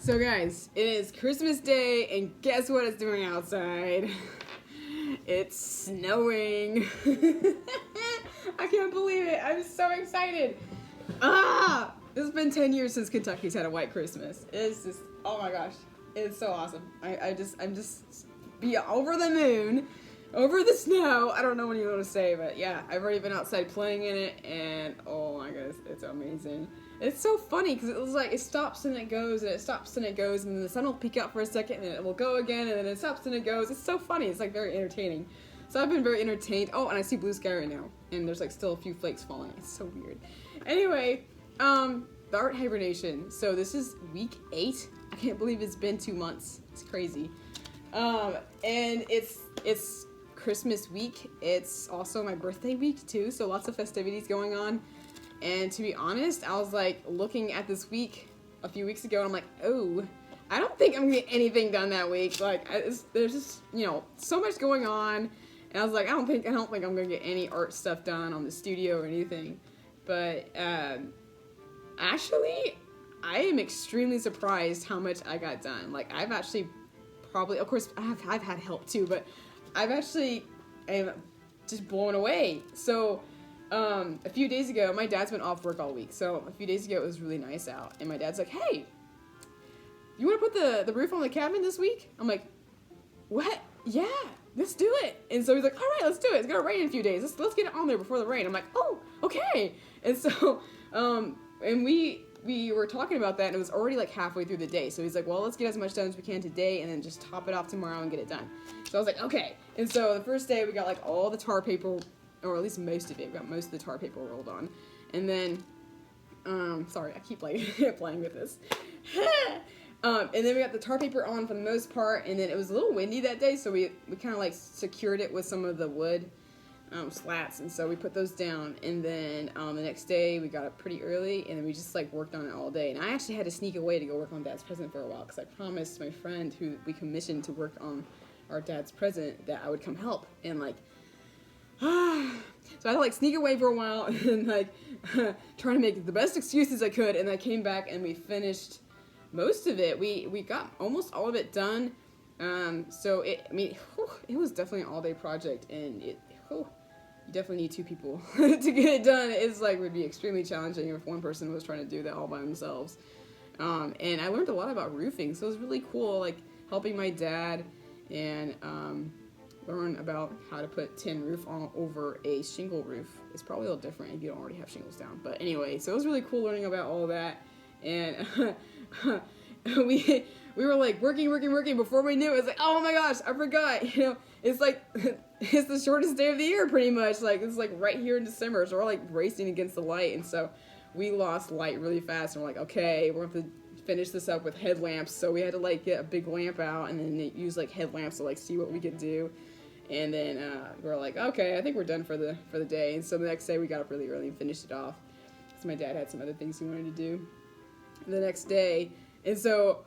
So guys, it is Christmas Day, and guess what it's doing outside? It's snowing. I can't believe it. I'm so excited. It's been 10 years since Kentucky's had a white Christmas. It's just, oh my gosh, it's so awesome. I'm just over the moon, over the snow. I don't know what you want to say, but yeah, I've already been outside playing in it, and oh my goodness, it's amazing. It's so funny because it was like it stops and it goes and it stops and it goes, and then the sun will peek out for a second and it will go again, and then it stops and it goes. It's so funny. It's like very entertaining. So I've been very entertained. Oh, and I see blue sky right now, and there's like still a few flakes falling. It's so weird. Anyway, the Art Hibernation. So this is week 8. I can't believe it's been 2 months. It's crazy. And it's Christmas week. It's also my birthday week too, so lots of festivities going on. And to be honest, I was like looking at this week a few weeks ago, and I'm like, oh, I don't think I'm gonna get anything done that week. Like, there's just, so much going on, and I was like, I don't think I'm gonna get any art stuff done on the studio or anything. But actually, I am extremely surprised how much I got done. Like, I've actually probably, of course, I've had help too, but I've actually am just blown away. So. A few days ago, my dad's been off work all week, so a few days ago it was really nice out, and my dad's like, hey, you want to put the roof on the cabin this week? I'm like, what? Yeah, let's do it. And so he's like, all right, let's do it. It's gonna rain in a few days. Let's get it on there before the rain. I'm like, oh, okay. And so, and we were talking about that, and it was already like halfway through the day, so he's like, well, let's get as much done as we can today, and then just top it off tomorrow and get it done. So I was like, okay. And so the first day, we got like all the tar paper, or at least most of it. We got most of the tar paper rolled on. And then, sorry, I keep like playing with this. And then we got the tar paper on for the most part, and then it was a little windy that day, so we kind of like secured it with some of the wood slats, and so we put those down. And then the next day we got up pretty early, and then we just like worked on it all day. And I actually had to sneak away to go work on Dad's present for a while, because I promised my friend who we commissioned to work on our dad's present that I would come help, and like, so I had to like sneak away for a while and like trying to make the best excuses I could, and I came back and we finished most of it. We got almost all of it done. So it was definitely an all-day project, and you definitely need 2 people to get it done. It's like would be extremely challenging if one person was trying to do that all by themselves. And I learned a lot about roofing, so it was really cool, like helping my dad and learn about how to put tin roof on over a shingle roof. It's probably a little different if you don't already have shingles down. But anyway, so it was really cool learning about all that. And we were like working. Before we knew it, it's like, oh my gosh, I forgot. It's like it's the shortest day of the year pretty much. Like it's like right here in December, so we're like racing against the light, and so we lost light really fast. And we're like, okay, we're gonna have to finish this up with headlamps. So we had to like get a big lamp out and then use like headlamps to like see what we could do. And then we're like, okay, I think we're done for the day. And so the next day we got up really early and finished it off, because my dad had some other things he wanted to do the next day. And so,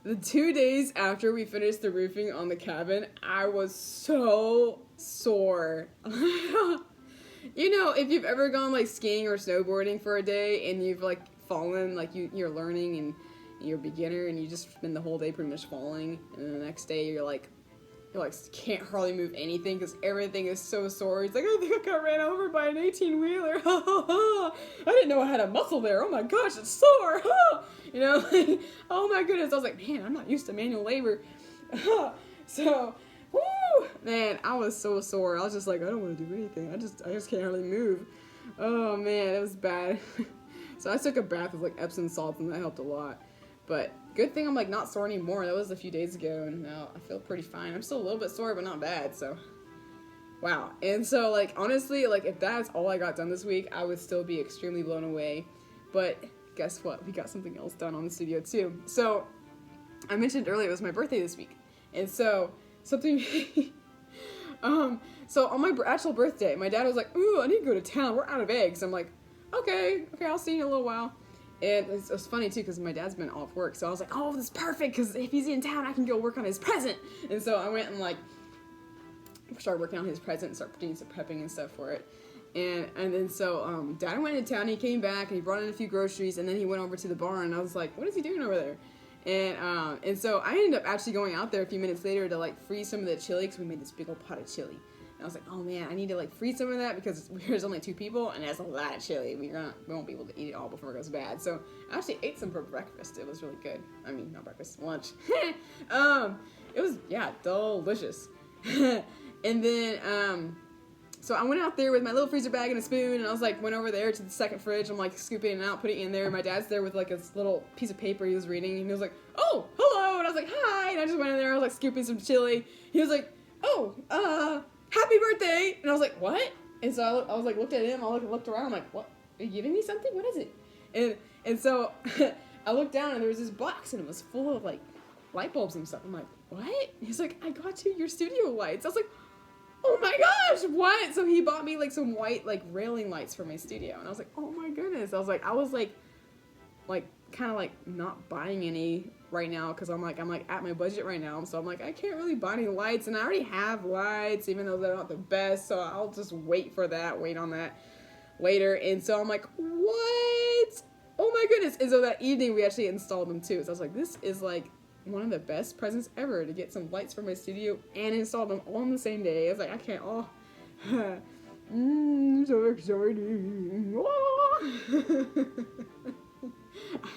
the 2 days after we finished the roofing on the cabin, I was so sore. If you've ever gone like skiing or snowboarding for a day and you've like fallen, like you're learning and you're a beginner and you just spend the whole day pretty much falling, and then the next day you're like can't hardly move anything because everything is so sore. He's like, I think I got ran over by an 18-wheeler. I didn't know I had a muscle there. Oh my gosh, it's sore. Oh my goodness. I was like, man, I'm not used to manual labor. So, man, I was so sore. I was just like, I don't want to do anything. I just can't hardly move. Oh man, it was bad. So I took a bath with like Epsom salts, and that helped a lot. But good thing I'm like not sore anymore. That was a few days ago, and now I feel pretty fine. I'm still a little bit sore, but not bad. So, wow. And so like honestly, like if that's all I got done this week, I would still be extremely blown away. But guess what? We got something else done on the studio too. So I mentioned earlier it was my birthday this week, and so something. So on my actual birthday, my dad was like, "Ooh, I need to go to town. We're out of eggs." I'm like, "Okay, I'll see you in a little while." And it was funny too, because my dad's been off work, so I was like, oh, this is perfect, because if he's in town, I can go work on his present. And so I went and like started working on his present and started doing some prepping and stuff for it. And then so Dad went into town. He came back and he brought in a few groceries, and then he went over to the barn. And I was like, what is he doing over there? And so I ended up actually going out there a few minutes later to like freeze some of the chili, because we made this big old pot of chili. And I was like, oh man, I need to like freeze some of that, because there's only 2 people and that's a lot of chili. We won't be able to eat it all before it goes bad. So I actually ate some for breakfast. It was really good. I mean, not breakfast, lunch. It was, yeah, delicious. And then so I went out there with my little freezer bag and a spoon, and I was like, went over there to the second fridge. I'm like scooping it out, putting it in there. And my dad's there with like a little piece of paper he was reading, and he was like, oh, hello. And I was like, hi. And I just went in there. I was like scooping some chili. He was like, oh, happy birthday. And I was like, what? And so I was like, looked at him. I looked around. I'm like, what? Are you giving me something? What is it? And so I looked down, and there was this box, and it was full of like light bulbs and stuff. I'm like, what? He's like, I got you your studio lights. I was like, oh my gosh, what? So he bought me like some white like railing lights for my studio, and I was like, oh my goodness. I was like kind of like not buying any right now, because I'm like at my budget right now, so I'm like, I can't really buy any lights, and I already have lights, even though they're not the best, so I'll just wait on that later. And so I'm like, what? Oh my goodness. And so that evening we actually installed them too. So I was like, this is like one of the best presents ever, to get some lights for my studio and install them all on the same day. I was like, I can't, so exciting.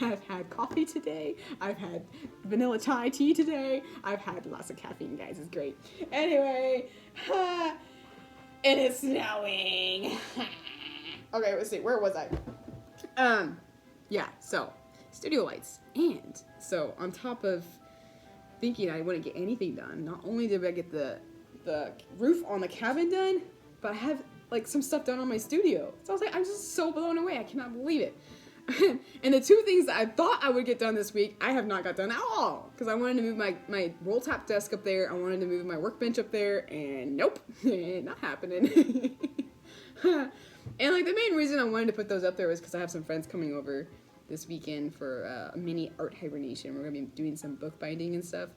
I've had coffee today. I've had vanilla chai tea today. I've had lots of caffeine, guys. It's great. Anyway, and it's snowing. Okay, let's see. Where was I? Yeah, so studio lights. And so on top of thinking I wouldn't get anything done, not only did I get the roof on the cabin done, but I have like some stuff done on my studio. So I was like, I'm just so blown away. I cannot believe it. And the 2 things that I thought I would get done this week, I have not got done at all. Because I wanted to move my roll top desk up there. I wanted to move my workbench up there, and nope, not happening. And like the main reason I wanted to put those up there was because I have some friends coming over this weekend for a mini Art Hibernation. We're going to be doing some bookbinding and stuff,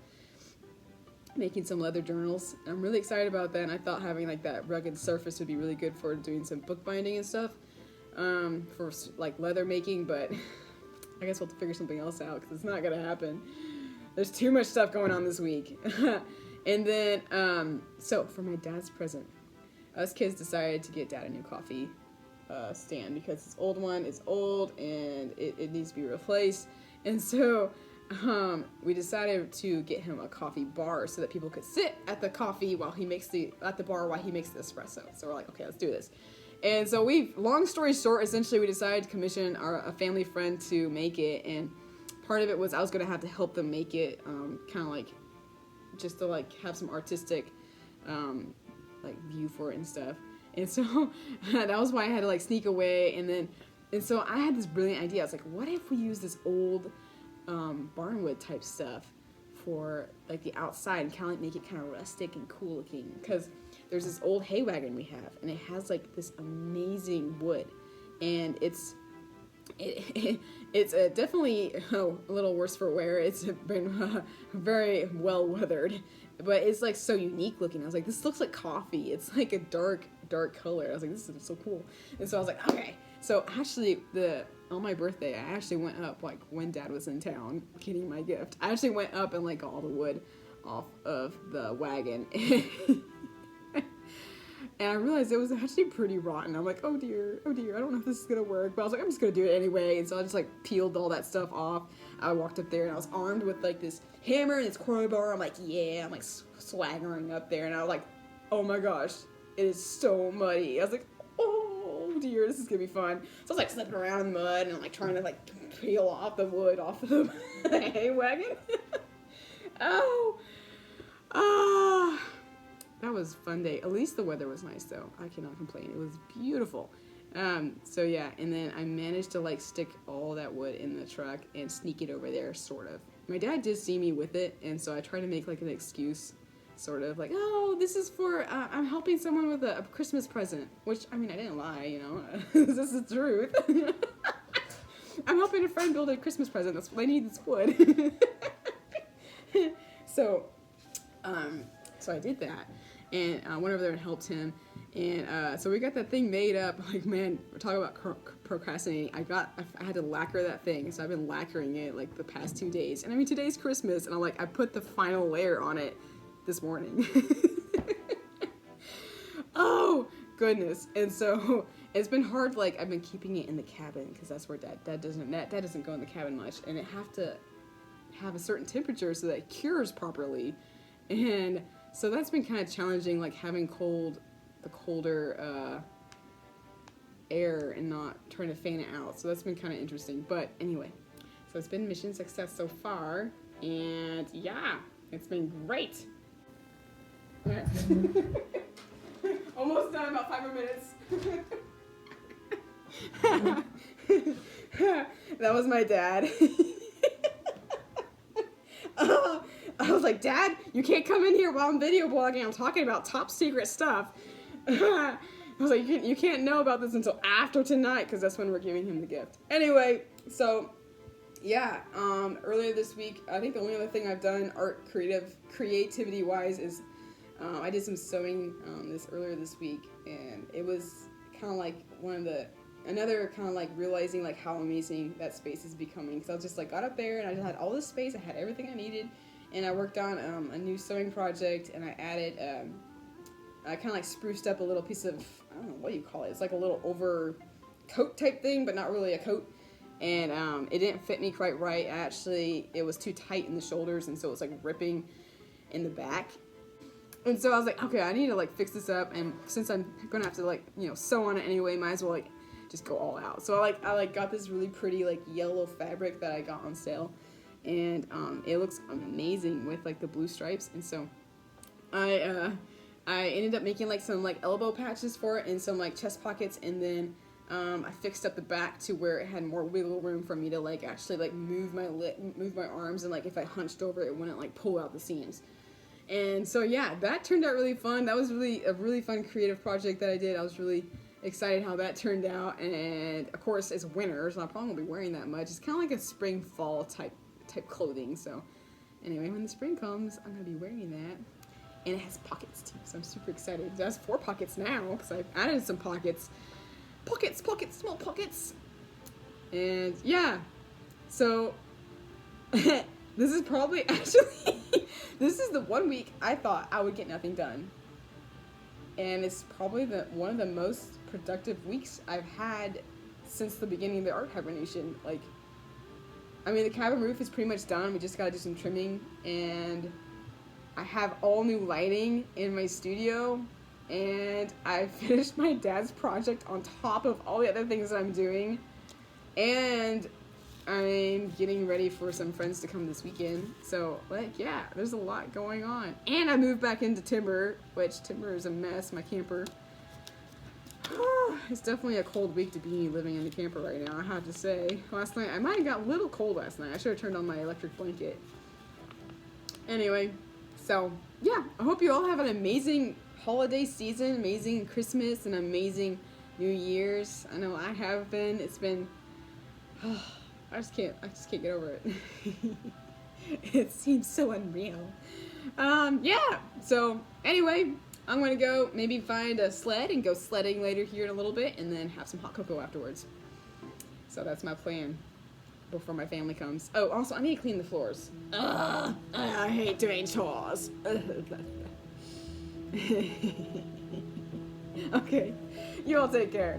making some leather journals. I'm really excited about that, and I thought having like that rugged surface would be really good for doing some bookbinding and stuff, for like leather making, but I guess we'll have to figure something else out, because it's not going to happen. There's too much stuff going on this week. And then, so for my dad's present, us kids decided to get Dad a new coffee stand, because his old one is old and it needs to be replaced. And so we decided to get him a coffee bar so that people could sit at the coffee while he makes the bar while he makes the espresso. So we're like, okay, let's do this. And so long story short, essentially we decided to commission a family friend to make it, and part of it was I was going to have to help them make it, kind of like just to like have some artistic like view for it and stuff. And so that was why I had to like sneak away. And so I had this brilliant idea. I was like, what if we use this old barnwood type stuff for like the outside and kind of like make it kind of rustic and cool looking? Because there's this old hay wagon we have, and it has like this amazing wood, and it's definitely a little worse for wear. It's been very well weathered, but it's like so unique looking. I was like, this looks like coffee. It's like a dark color. I was like, this is so cool. And so I was like, okay. So actually, on my birthday, I actually went up, like when Dad was in town getting my gift, I actually went up and like got all the wood off of the wagon. And I realized it was actually pretty rotten. I'm like, oh dear, I don't know if this is gonna work. But I was like, I'm just gonna do it anyway. And so I just like peeled all that stuff off. I walked up there and I was armed with like this hammer and this crowbar. I'm like, yeah, I'm like swaggering up there. And I was like, oh my gosh, it is so muddy. I was like, oh dear, this is gonna be fun. So I was like slipping around in the mud and like trying to like peel off the wood off of the hay wagon. That was a fun day. At least the weather was nice though. I cannot complain. It was beautiful. So yeah, and then I managed to like stick all that wood in the truck and sneak it over there, sort of. My dad did see me with it, and so I tried to make like an excuse, sort of like, oh, this is for, I'm helping someone with a Christmas present, which, I mean, I didn't lie, you know, this is the truth. I'm helping a friend build a Christmas present, that's what I need, this wood. So I did that, and went over there and helped him, And so we got that thing made up. Like, man, we're talking about procrastinating. I had to lacquer that thing, so I've been lacquering it like the past 2 days. And I mean, today's Christmas, and I put the final layer on it this morning. Oh goodness! And so it's been hard. Like, I've been keeping it in the cabin because that's where Dad doesn't go in the cabin much, and it have to have a certain temperature so that it cures properly. And so that's been kind of challenging, like having the colder air and not trying to fan it out. So that's been kind of interesting. But anyway, so it's been mission success so far, and yeah, it's been great. Almost done, about 5 more minutes. That was my dad. I was like, Dad, you can't come in here while I'm video blogging. I'm talking about top secret stuff. I was like, you can't know about this until after tonight, because that's when we're giving him the gift. Anyway, so yeah, earlier this week, I think the only other thing I've done creativity wise is I did some sewing earlier this week, and it was kind of like another kind of like realizing like how amazing that space is becoming. Because I was just like got up there and I just had all this space. I had everything I needed, and I worked on a new sewing project, and I added I kind of like spruced up a little piece of, I don't know what you call it. It's like a little overcoat type thing, but not really a coat. And it didn't fit me quite right. It was too tight in the shoulders, and so it was like ripping in the back. And so I was like, okay, I need to like fix this up, and since I'm gonna have to like, sew on it anyway, might as well like just go all out. So I got this really pretty like yellow fabric that I got on sale, and it looks amazing with like the blue stripes. And so I ended up making like some like elbow patches for it and some like chest pockets, and then I fixed up the back to where it had more wiggle room for me to like actually like move my arms, and like if I hunched over it wouldn't like pull out the seams. And so yeah, that turned out really fun. That was really a really fun creative project that I did. I was really excited how that turned out, and of course it's winter, so I probably won't be wearing that much. It's kind of like a spring fall type clothing. So anyway, when the spring comes, I'm gonna be wearing that. And it has pockets too, so I'm super excited. It has 4 pockets now, because I've added some pockets. Pockets, small pockets. And yeah, so this is probably actually, this is the 1 week I thought I would get nothing done. And it's probably one of the most productive weeks I've had since the beginning of the Art Hibernation. Like, I mean, the cabin roof is pretty much done. We just gotta do some trimming, and I have all new lighting in my studio, and I finished my dad's project on top of all the other things that I'm doing, and I'm getting ready for some friends to come this weekend. So like, yeah, there's a lot going on. And I moved back into timber, which timber is a mess, my camper. It's definitely a cold week to be living in the camper right now, I have to say. Last night, I might have got a little cold last night. I should have turned on my electric blanket. Anyway, so yeah, I hope you all have an amazing holiday season, amazing Christmas, and amazing New Year's. I know I have been. It's been, I just can't get over it. It seems so unreal. Yeah, so anyway, I'm gonna go maybe find a sled and go sledding later here in a little bit, and then have some hot cocoa afterwards. So that's my plan before my family comes. Oh, also, I need to clean the floors. Ugh, I hate doing chores. Okay, you all take care.